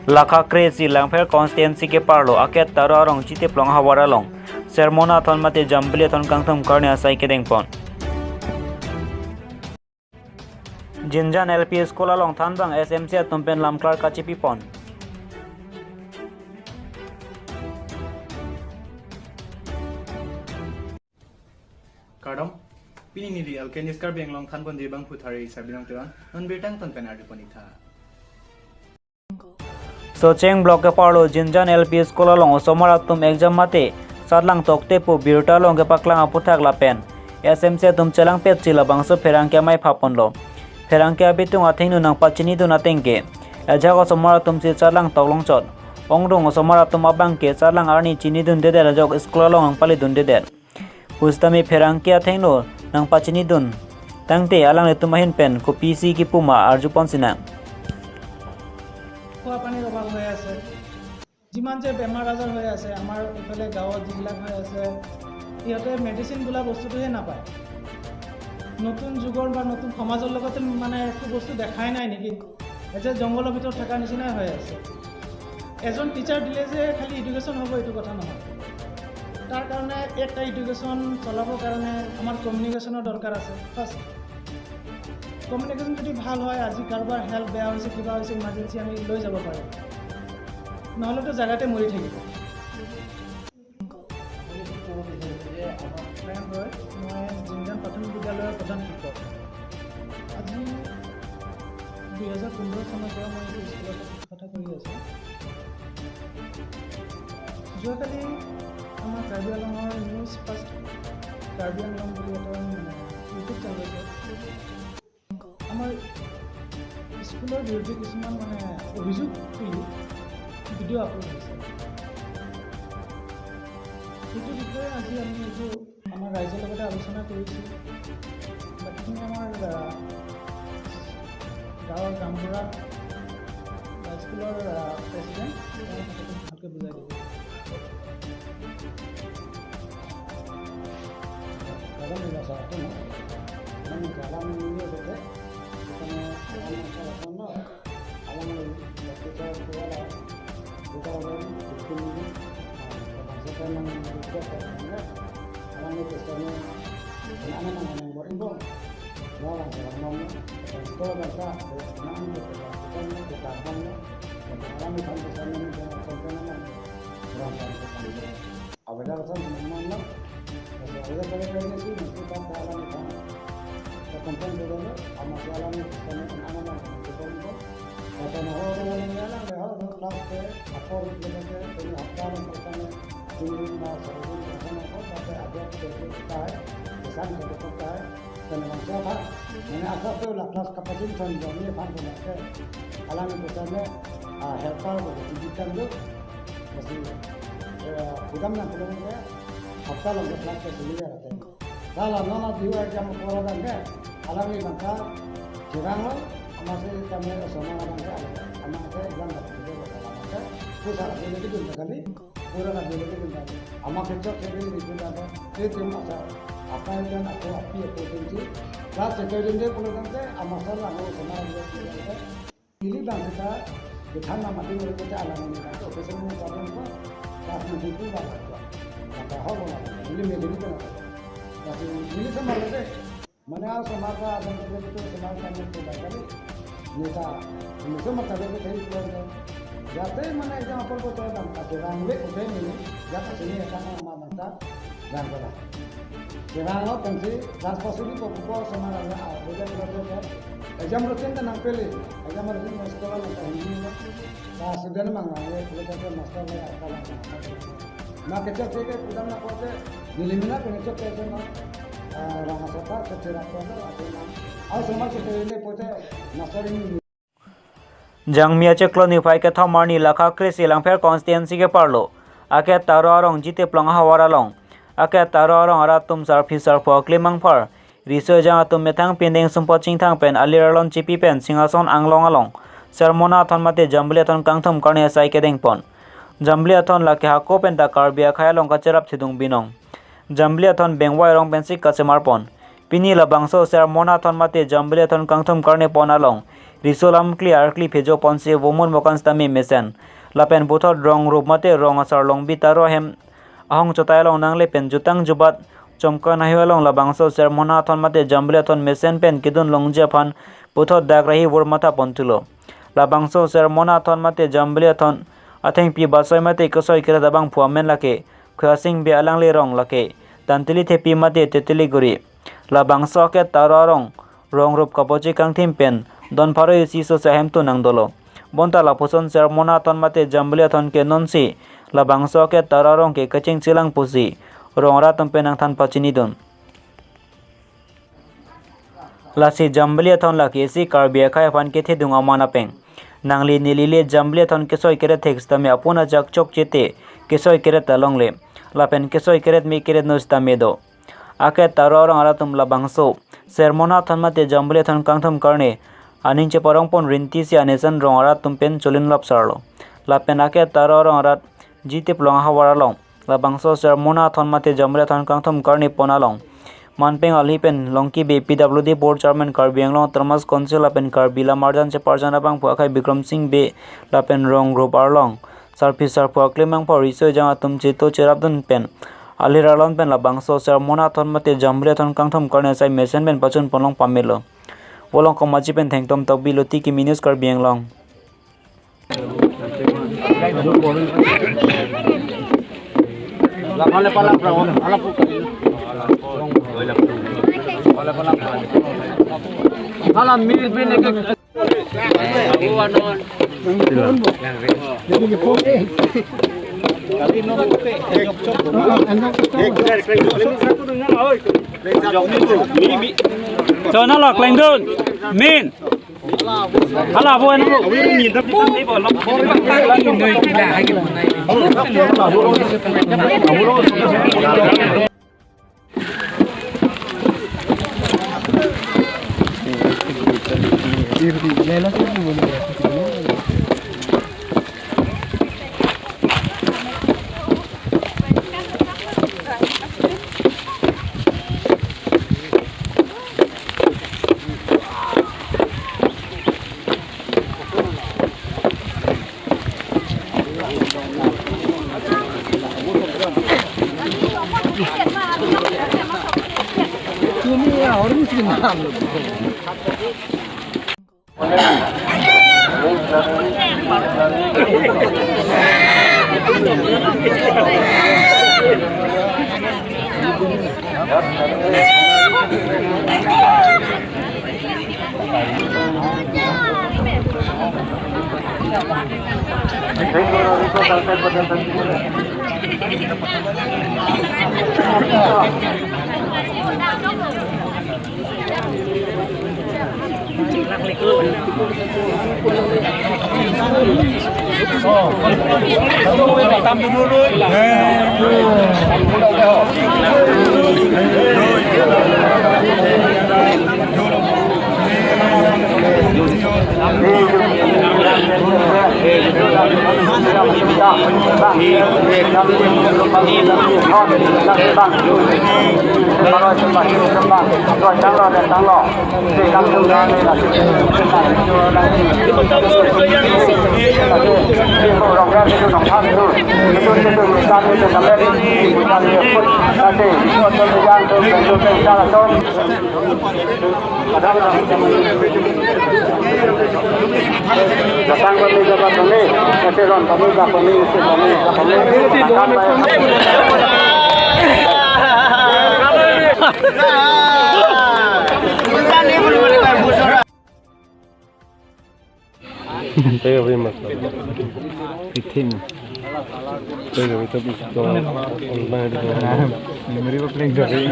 Lakha Kresi Langfer Constituency ke parlo aket taro arong chite plong hawara long sermona thon mate jambli thon kangtham karne asai ke dengpon Jinjan LP School along thanbang SMC tumpen lamklar kachipi pon Kadam pini nili alkenis kar benglong than bon debang puthari sabilang tuan non betang ton penar ponitha So Cheng block ke parlo Jinjan LP School along somaratum exam mate sarlang tokte pu birta long ke paklang aputhak lapen SMC tum chelang pet chila bangso ferang ke mai phapon lo ferang ke abitung athing nang pachini tu natengke ejago somaratum si sarlang toklong chot ongrung somaratum abang ke sarlang arni chini dun de der jog school along ang pali dun de der pustami ferang ke athing no nang pachini dun tangte alang le tumahin pen ko PC ki puma arju ponsina খোৱা পানীৰ অভাৱ হৈ আছে যিমান যে বেমাৰ আজাৰ হৈ আছে আমাৰ ইফালে গাঁৱত যিবিলাক হৈ আছে ইহঁতে মেডিচিন বোলা বস্তুটোহে নাপায় নতুন যুগৰ বা নতুন সমাজৰ লগতে মানে একো বস্তু দেখাই নাই নেকি যে জংঘলৰ ভিতৰত থকা নিচিনাই হৈ আছে এজন টিচাৰ দিলে যে খালি এডুকেশ্যন হ'ব এইটো কথা নহয় তাৰ কাৰণে একটা এডুকেশ্যন চলাবৰ কাৰণে আমাৰ কমিউনিকেশ্যনৰ দৰকাৰ আছে ফাৰ্ষ্ট কমিউনিকেশ্যন যদি ভাল হয় আজি কাৰোবাৰ হেল্থ বেয়া হৈছে কিবা হৈছে ইমাৰ্জেঞ্চি আমি লৈ যাব পাৰিম নহ'লেতো জেগাতে মৰি থাকিব মই জিঞ্জান প্ৰাথমিক বিদ্যালয়ৰ প্ৰধান শিক্ষক আজি 2015 চনৰ পৰা মই এই স্কুলত কথা কৰি আছোঁ যোৱাকালি আমাৰ কাৰ্বি আংলঙৰ নিউজ ফাৰ্ষ্ট কাৰ্বি আংলং বুলি এটা ইউটিউব চেনেল আছে আমাৰ স্কুলৰ বিৰুদ্ধে কিছুমান মানে অভিযোগ তুলি ভিডিঅ' আপলোড হৈছে সেইটো বিষয়ে আজি আমি এইটো আমাৰ ৰাইজৰ লগতে আলোচনা কৰিছোঁ বাকীখিনি আমাৰ গাঁৱৰ গামবুঢ়া স্কুলৰ প্ৰেচিডেণ্ট ভালকৈ বুজাই দিব Jangmia ceklo ni pai ke thamarni Lakha Kresi Langfer Constituency ke parlo ake taro arong jite plong hawara long ake taro arong aratum sar fisar phokli mangphar riso jang atum methang pending sumpo chingthang pen aliralon chipi pen singason anglong along sermona thon mate jambli thon kangthum karne sai ke dengpon jambli thon lake hako pen ta karbia khayalong ka cherap thidung binong jambli thon bengwai rong pensik ka semarpon pini labangso sermona thon mate jambli thon kangthum karne pon along risolam clear kli phejo ponse womon mokan stami mesen lapen buthot rong rup mate rong asar long bitaro hem ahong chotai long nangle pen jutang jubat chomka nahiwa long labangso sermona thon mate jamble thon mesen pen kidun long japhan buthot dagrahi wor mata pontulo labangso sermona thon mate jamble thon atheng pi basoi mate kosoi kira dabang phuamen lake khasing be alang le rong lake tantili thepi mate tetili guri labangso ke tararong rong rup kapochi kangthim pen don pharoi siso sahem tu nangdolo bonta lapuson sermona thon mate jamble thon ke nonsi labangso ke tararong ke kaching chilang pusi rongra tampe nang than pachini don lasi jamble thon la kesi karbia khai fan ke the dunga mana peng nangli nilile jamble thon kesoi kere text tame apuna jak chok chete kesoi kere talongle lapen kesoi keret mi keret nos tamedo ake tararong ara tum labangso sermona thon mate jamble thon kangtham karne aninche parongpon rinti si anesan rongra tumpen cholin lap sarlo lapen ake tararong ara jite plong hawaralong labangso sermona thon mate jamble thon kangtham karne ponalong manpeng alhipen longki BPWD board chairman Karbianglong Thomas Council lapen Karbila marjan che parjana bang phuakhai Bikram Singh be lapen rong group arlong sarpi sarpua klemang por riso janga tum cheto cherabdun pen aliralon pen labangso sermona thon mate jamble thon kangtham karne sai mesen pen pachun ponlong pamelo wolong komaji pen thengtom tokbi loti ki minus Karbianglong Oleh pala bro, ala pu. Ala mil bin ek. Aku anon. Cho nó lọt lên đơn min hala vô nó nhìn tập đi bỏ lắm người là hai cái này Datang kami dapat kami, keseron kami dapat kami, Pega bem mais. Itim. Pega bem tapi itu online itu. Memory apa paling dari?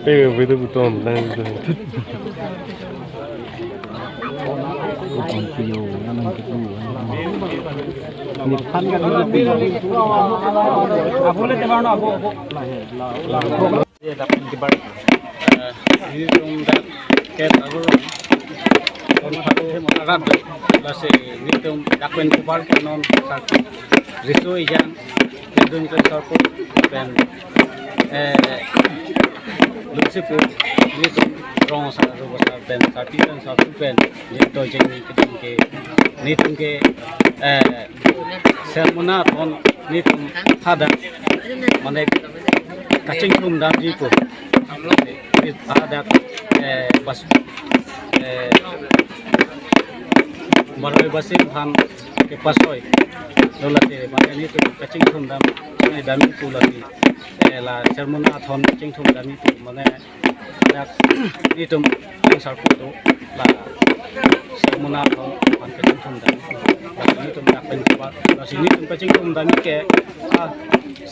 Pega bem tapi itu online itu. Lucifer, rong sa ro sa ben sa ti tan sa tu pen ni to jeng ni tum ke sermona ton ni tum hada mane kaching tum da ji ko ada bas marai basin han ke pasoi lolate mane ni tum kaching tum dam ni dami tu lati la sermona thon kaching tum dami tu mane ni tum sar ko to la sermona thon han kaching tum dami ni tum dak pen ba la sini tum kaching tum dami ke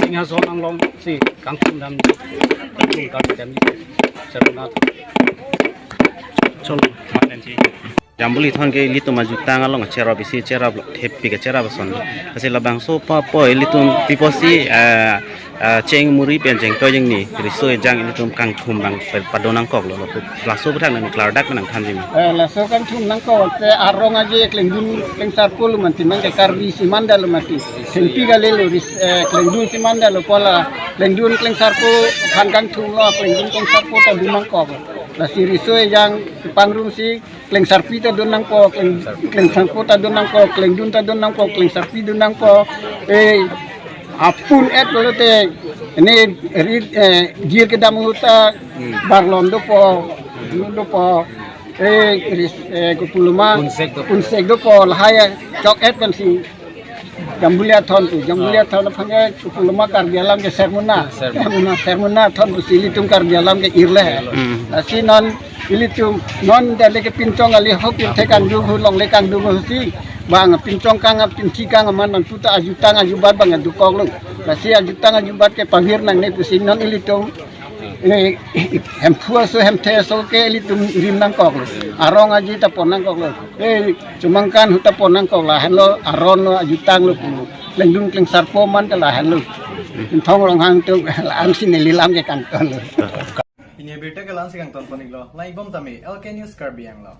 singhasana anglong si kangkum dam kangkum ka dami sermona cholo manen ji jambuli thon ke litum ajuta ngalong chera bisi chera happy ke chera bason kasi labang so pa po litum piposi cheng muri pen cheng to jeng ni risoi jang litum kangkum bang padonang kok lo laso bthang nang klardak nang thanjim la so kan thum nang ko te arong aje klengdun kleng sarpul manti mang ke karbi simanda lo mati selfie gale lo klengdun simanda lo pola klengdun kleng sarpu kan kan thum lo klengdun kleng sarpu ta dunang ko la si risoi jang pangrum si kleng sarpi ta dunang ko kleng sarpu ta dunang ko klengdun ta dunang ko kleng sarpi dunang ko apun et lo te ini gir ke damu ta barlon do po kupuluma unsek do po lahaya chok et kan si jambulia thon phanga kupuluma kar dialam ke sermona thon ku silitum kar dialam ke irle asi non ilitum non dale ke pincong ali ho pin thekan du long le kang du si bang pincong kang pinci kang man puta ajutang ajubat bang du kong lu kasi ajutang ajubat ke pavir nang ne pusin non ilitum hem phua so hem the so ke ilitum rim nang kok lu arong aji ta ponang kok lu cumangkan huta ponang kok la han lo aron lo ajutang lu lengdung kleng sarpo man ka la han lu thong long hang tu la am sin lilam ke kan ton lu Ini berita ke lansi kang ton panig lo. Lai bom tami LK News Karbiang lo.